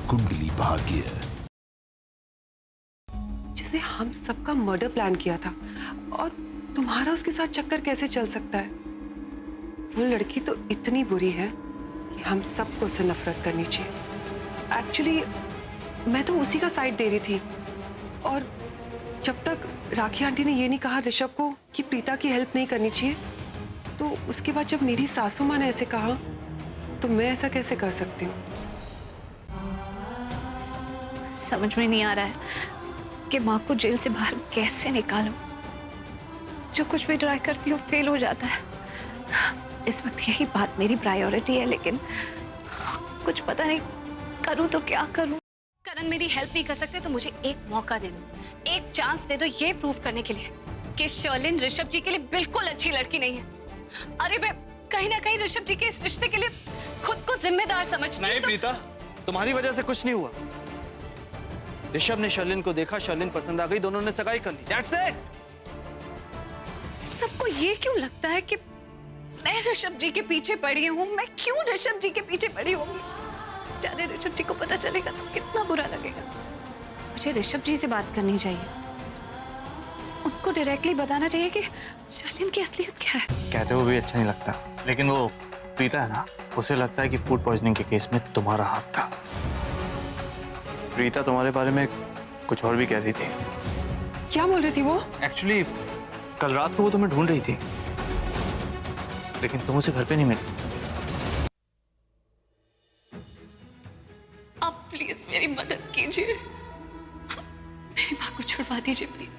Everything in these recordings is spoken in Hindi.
कुंडली भाग्य। जिसे हम सबका मर्डर प्लान किया था और तुम्हारा उसके साथ चक्कर कैसे चल सकता है? वो लड़की तो इतनी बुरी है कि हम सबको उससे नफरत करनी चाहिए। एक्चुअली मैं तो उसी का साइड दे रही थी, और जब तक राखी आंटी ने ये नहीं कहा ऋषभ को कि प्रीता की हेल्प नहीं करनी चाहिए, तो उसके बाद जब मेरी सासू माँ ने ऐसे कहा तो मैं ऐसा कैसे कर सकती हूँ? समझ में नहीं आ रहा है कि माँ को जेल से बाहर कैसे निकालूं। जो कुछ भी ट्राई करती हूँ फेल हो जाता है। इस वक्त यही बात मेरी प्रायोरिटी है, लेकिन कुछ पता नहीं करूँ तो क्या करूँ। करण मेरी हेल्प नहीं कर सकते तो मुझे एक मौका दे दो, एक चांस दे दो ये प्रूव करने के लिए कि शर्लिन ऋषभ जी के लिए बिल्कुल अच्छी लड़की नहीं है। अरे मैं कहीं ना कहीं ऋषभ जी के इस रिश्ते के लिए खुद को जिम्मेदार समझती हूँ। नहीं प्रीता, तुम्हारी वजह से कुछ नहीं हुआ। ऋषभ ने शर्लिन को देखा, शर्लिन पसंद आ गई, दोनों ने सगाई कर ली। That's it! सबको ये क्यों लगता है कि मैं ऋषभ जी के पीछे पड़ी हूँ? मैं क्यों ऋषभ जी के पीछे पड़ी होंगी? बेचारे ऋषभ जी को पता चलेगा तो कितना बुरा लगेगा। मुझे ऋषभ जी से बात करनी चाहिए, उनको डायरेक्टली बताना चाहिए कि शर्लिन की असलियत क्या है। कहते हुए भी अच्छा नहीं लगता, लेकिन वो प्रीता है ना, उसे लगता है कि फूड पॉइजनिंग के केस में तुम्हारा हाथ था। प्रीता तुम्हारे बारे में कुछ और भी कह रही थी। क्या बोल रही थी वो? एक्चुअली कल रात को वो तुम्हें ढूंढ रही थी, लेकिन तुम उसे घर पे नहीं मिली। आप प्लीज मेरी मदद कीजिए, मेरी माँ को छुड़वा दीजिए प्लीज।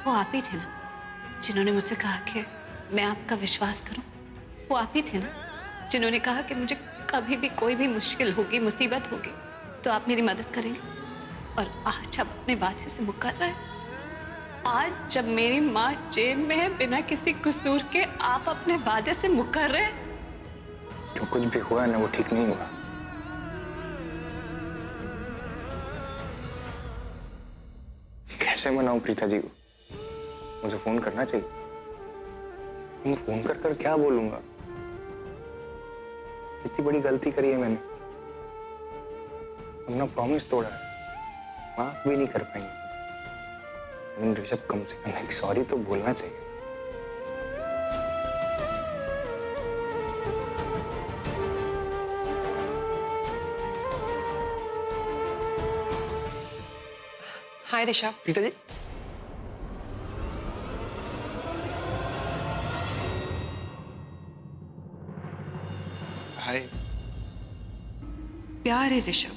वो आप ही थे ना जिन्होंने मुझसे कहा कि मैं आपका विश्वास करूं? वो आप ही थे ना जिन्होंने कहा कि मुझे कभी भी कोई भी मुश्किल होगी, मुसीबत होगी तो आप मेरी मदद करेंगे? और आज आप अपने वादे से मुकर रहे हैं। आज जब मेरी माँ जेल में है बिना किसी कसूर के, आप अपने वादे से मुकर रहे हैं। जो कुछ भी हुआ ना वो ठीक नहीं हुआ। कैसे मनाऊं प्रीता जी को? मुझे फोन करना चाहिए। मैं फोन कर कर क्या बोलूंगा? इतनी बड़ी गलती करी है मैंने, अपना प्रॉमिस तोड़ा है, माफ भी नहीं कर पाएंगे। लेकिन ऋषभ कम से कम एक सॉरी तो बोलना चाहिए। हाय ऋषभ। प्रीता जी, हाय। प्यारे ऋषभ,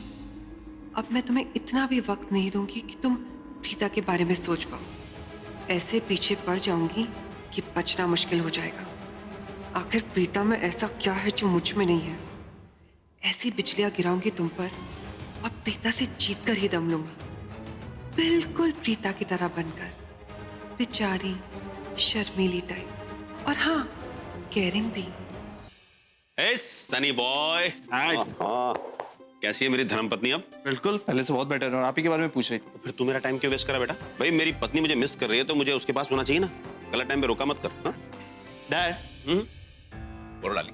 अब मैं तुम्हें इतना भी वक्त नहीं दूंगी कि तुम प्रीता के बारे में सोच पाओ। ऐसे पीछे पड़ जाऊंगी कि बचना मुश्किल हो जाएगा। आखिर प्रीता में ऐसा क्या है जो मुझ में नहीं है? ऐसी बिजलियां गिराऊंगी तुम पर, और प्रीता से जीत कर ही दम लूंगी, बिल्कुल प्रीता की तरह बनकर। बेचारी शर्मीली टाइप, और हाँ, केयरिंग भी। ए सनी बॉय, कैसी है मेरी धर्मपत्नी अब? बिल्कुल, पहले से बहुत बेटर है, और आप ही के बारे में पूछ रही थी। फिर तू मेरा टाइम क्यों वेस्ट करा बेटा? भाई मेरी पत्नी मुझे मिस कर रही है तो मुझे उसके पास होना चाहिए ना। गलत टाइम पे रोका मत कर। हाँ डैड, बोलो डाली।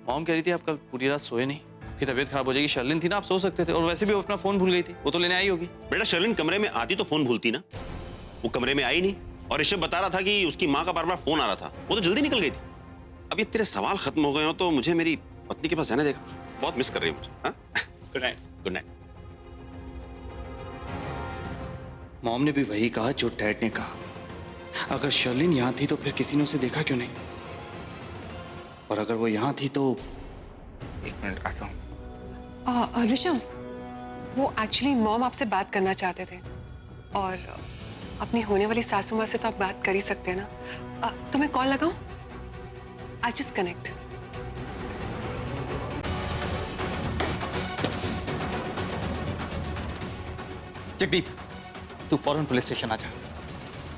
मॉम कह रही थी आप कल पूरी रात सोए नहीं, आपकी तबीयत खराब हो जाएगी। शर्लिन थी ना, आप सो सकते थे, और वैसे भी वो अपना फोन भूल गई थी, वो तो लेने आई होगी। बेटा शर्लिन कमरे में आती तो फोन भूलती ना, वो कमरे में आई नहीं, और ऋषभ बता रहा था कि उसकी माँ का बार बार फोन आ रहा था, वो तो जल्दी निकल गई थी। अब ये तेरे सवाल खत्म हो गए हो तो मुझे मेरी पत्नी के पास जाने देगा, बहुत मिस कर रही है मुझे। हाँ good night. Good night. Mom ने भी वही कहा जो डैड ने कहा। अगर शर्लिन यहाँ थी तो फिर किसी ने उसे देखा क्यों नहीं? और अगर वो यहाँ थी तो एक मिनट आता हूँ। ऋषभ, वो एक्चुअली मॉम आपसे बात करना चाहते थे, और अपनी होने वाली सासू माँ से तो आप बात कर ही सकते हैं ना। तुम्हें कॉल लगाऊं? I just connect. जगदीप, तू फौरन पुलिस स्टेशन आ जा।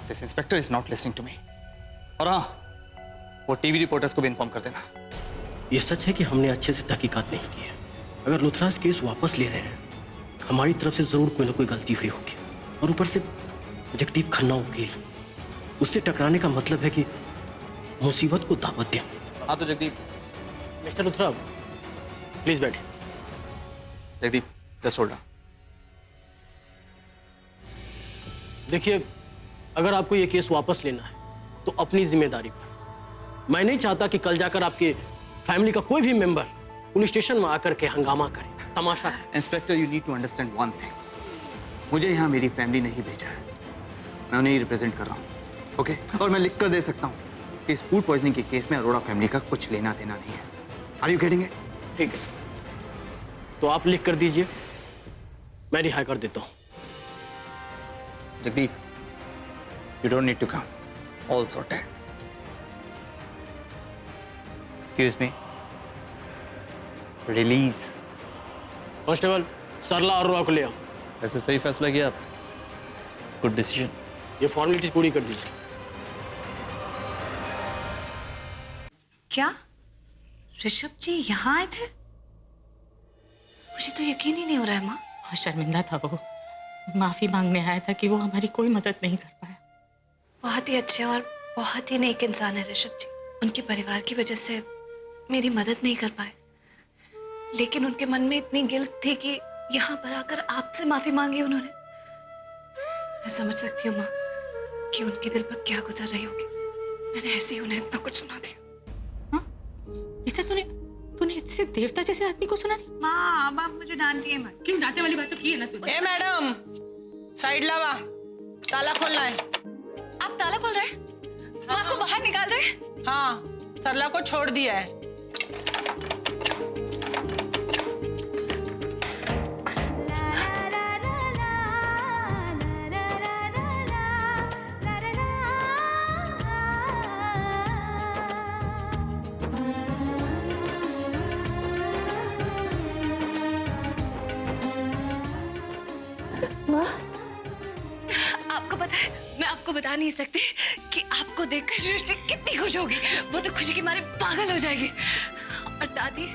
This inspector is not listening to me. और हाँ, वो टीवी रिपोर्टर्स को भी इन्फॉर्म कर देना। ये सच है कि हमने अच्छे से तहकीकात नहीं की है। अगर लुथराज केस वापस ले रहे हैं, हमारी तरफ से जरूर कोई ना कोई गलती हुई होगी। और ऊपर से जगदीप खन्ना वकील, उससे टकराने का मतलब है कि मुसीबत को दावत दें। हाँ तो जगदीप, मिस्टर लुथरा, प्लीज बैठ। Jagdeep just hold. देखिए, अगर आपको ये केस वापस लेना है तो अपनी जिम्मेदारी पर। मैं नहीं चाहता कि कल जाकर आपके फैमिली का कोई भी मेंबर पुलिस स्टेशन में आकर के हंगामा करे, तमाशा है। Inspector, you need to understand one thing. मुझे यहाँ मेरी फैमिली नहीं भेजा है, मैं उन्हें ही रिप्रेजेंट कर रहा हूँ, ओके? और मैं लिख कर दे सकता हूँ कि इस फूड पॉइजनिंग के केस में अरोड़ा फैमिली का कुछ लेना देना नहीं है। Are you getting it? ठीक है, तो आप लिख कर दीजिए, मैं रिहा कर देता हूँ। Jagdeep, you don't need to come. All sorted. Excuse me. Release. Constable, सरला और अरोड़ा को ले आओ। वैसे सही फैसला किया आप। Good decision. ये फॉर्मेलिटीज पूरी कर दीजिए। क्या ऋषभ जी यहाँ आए थे? मुझे तो यकीन ही नहीं हो रहा है माँ। बहुत शर्मिंदा था वो, माफी मांगने आया था कि वो हमारी कोई मदद नहीं कर पाया। बहुत ही अच्छे और बहुत ही नेक इंसान है ऋषभ जी। उनके परिवार की वजह से मेरी मदद नहीं कर पाए, लेकिन उनके मन में इतनी गिल्ट थी कि यहाँ पर आकर आपसे माफी मांगी उन्होंने। मैं समझ सकती हूँ माँ कि उनके दिल पर क्या गुजर रही होगी। मैंने ऐसे ही उन्हें इतना कुछ सुना दिया। इतना तूने इससे देवता जैसे आदमी को सुना दी? माँ, अब आप मुझे डांटिए मत। क्यों डांटने वाली बात तो की है ना तूने? ए मैडम, साइड लावा, ताला खोलना है। आप ताला खोल रहे हैं? माँ को बाहर निकाल रहे हैं? हाँ, सरला को छोड़ दिया है। आपको पता है, मैं आपको बता नहीं सकती कि आपको देखकर सृष्टि कितनी खुश होगी। वो तो खुशी के मारे पागल हो जाएगी। और दादी,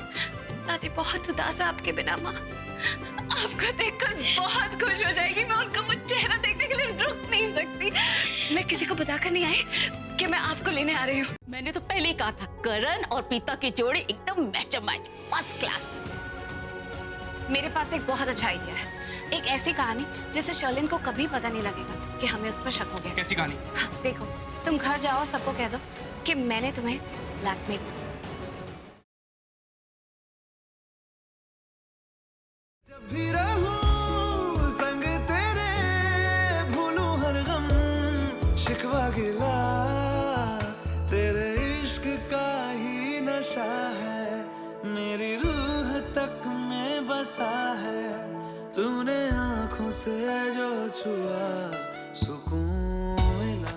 दादी बहुत उदास है आपके बिना माँ। आपको देखकर बहुत खुश हो जाएगी। मैं उनका वो चेहरा देखने के लिए रुक नहीं सकती। मैं किसी को बताकर नहीं आई कि मैं आपको लेने आ रही हूँ। मैंने तो पहले ही कहा था, करण और पीता की जोड़ी एकदम मैच फर्स्ट क्लास। मेरे पास एक बहुत अच्छा आइडिया है। एक ऐसी कहानी जिससे शर्लिन को कभी पता नहीं लगेगा कि हमें उस पर शक हो गया। कैसी कहानी? हाँ, देखो, तुम घर जाओ और सबको कह दो कि मैंने तुम्हें ब्लैकमेल। जब भी रहूं संग तेरे, भूलूं हर गम शिकवा गिला, तेरे इश्क का ही नशा है, मेरी रूह तक में बसा है। तूने आंखों से जो छुआ, सुकून मिला।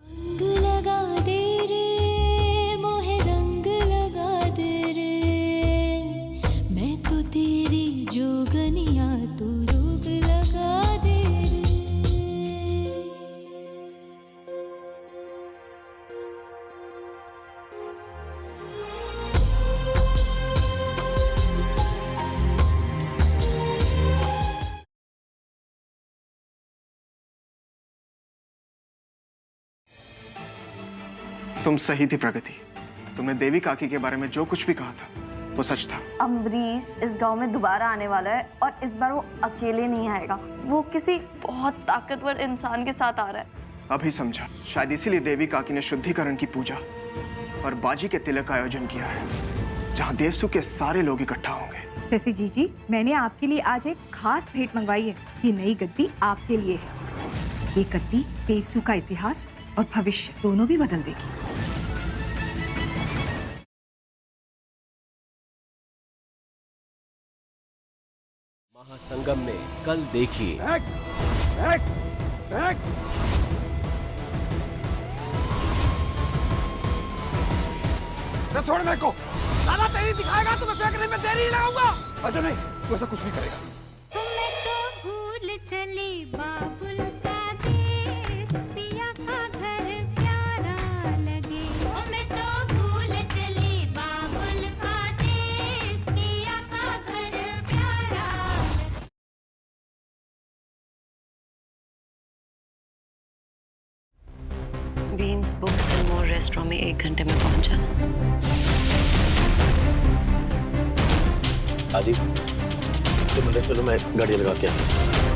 रंग लगा दे रे मोहे, रंग लगा दे रे, मैं तो तेरी जोगनिया, तू रोग लगा दे रे। तुम सही थी प्रगति। तुमने देवी काकी के बारे में जो कुछ भी कहा था वो सच था। अम्बरीश इस गांव में दोबारा आने वाला है और इस बार वो अकेले नहीं आएगा, वो किसी बहुत ताकतवर इंसान के साथ आ रहा है। अभी समझा, शायद इसीलिए देवी काकी ने शुद्धिकरण की पूजा और बाजी के तिलक का आयोजन किया है, जहाँ देवसु के सारे लोग इकट्ठा होंगे। वैसे जीजी, मैंने आपके लिए आज एक खास भेंट मंगवाई है। ये नई गद्दी आपके लिए है। ये गद्दी देवसु का इतिहास और भविष्य दोनों भी बदल देगी। महासंगम में कल देखिए। छोड़ मेरे को। लाला तेरी दिखाएगा तो मैं फेंकने में देरी लगाऊंगा। अच्छा नहीं, तू ऐसा कुछ नहीं करेगा। तुम्हें तो भूल चली बाबुल beans books and more restaurant में 1 घंटे में पहुंच जाना। आदि, तो चलो मैं गाड़ी लगा के आता हूं।